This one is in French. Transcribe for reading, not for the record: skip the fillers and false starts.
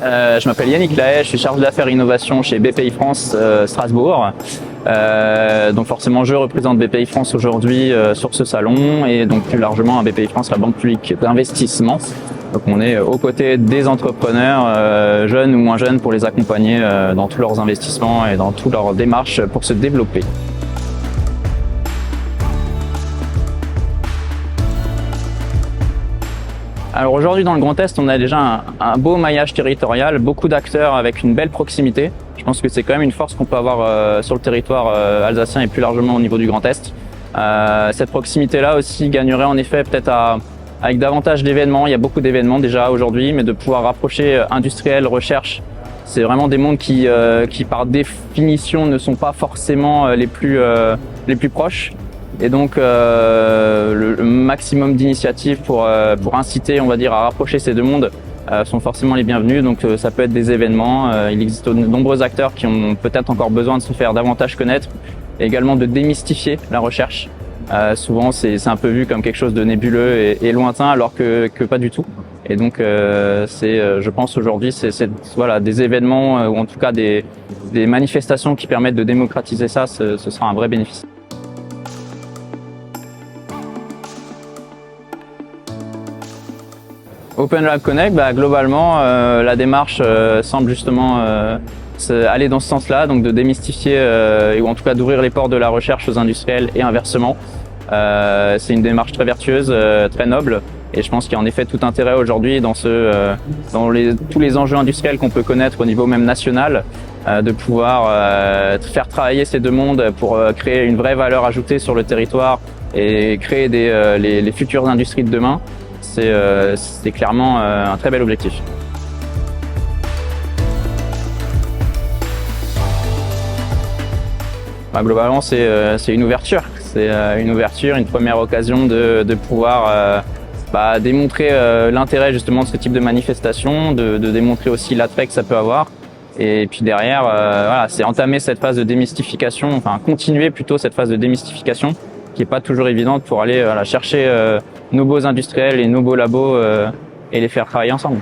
Je m'appelle Yannick Lahaye, je suis chargé d'affaires innovation chez BPI France Strasbourg. Donc forcément, je représente BPI France aujourd'hui sur ce salon et donc plus largement à BPI France, la banque publique d'investissement. Donc on est aux côtés des entrepreneurs, jeunes ou moins jeunes, pour les accompagner dans tous leurs investissements et dans toutes leurs démarches pour se développer. Alors aujourd'hui dans le Grand Est, on a déjà un beau maillage territorial, beaucoup d'acteurs avec une belle proximité. Je pense que c'est quand même une force qu'on peut avoir sur le territoire alsacien et plus largement au niveau du Grand Est. Cette proximité-là aussi gagnerait en effet peut-être avec davantage d'événements. Il y a beaucoup d'événements déjà aujourd'hui, mais de pouvoir rapprocher industriel, recherche, c'est vraiment des mondes qui par définition ne sont pas forcément les plus proches. Et donc le maximum d'initiatives pour inciter, on va dire, à rapprocher ces deux mondes sont forcément les bienvenus. Donc ça peut être des événements, il existe de nombreux acteurs qui ont peut-être encore besoin de se faire davantage connaître, et également de démystifier la recherche. Souvent c'est un peu vu comme quelque chose de nébuleux et lointain, alors que pas du tout. Et donc je pense aujourd'hui voilà, des événements ou en tout cas des manifestations qui permettent de démocratiser ça, ce sera un vrai bénéfice. Open Lab Connect, globalement, la démarche semble justement aller dans ce sens-là, donc de démystifier ou en tout cas d'ouvrir les portes de la recherche aux industriels et inversement. C'est une démarche très vertueuse, très noble, et je pense qu'il y a en effet tout intérêt aujourd'hui dans tous les enjeux industriels qu'on peut connaître au niveau même national, de pouvoir faire travailler ces deux mondes pour créer une vraie valeur ajoutée sur le territoire et créer les futures industries de demain. C'est clairement un très bel objectif. Globalement, c'est une ouverture. C'est une ouverture, une première occasion de pouvoir démontrer l'intérêt justement de ce type de manifestation, de démontrer aussi l'attrait que ça peut avoir. Et puis derrière, voilà, c'est entamer cette phase de démystification, enfin continuer plutôt cette phase de démystification qui est pas toujours évidente pour aller chercher nos beaux industriels et nos beaux labos et les faire travailler ensemble.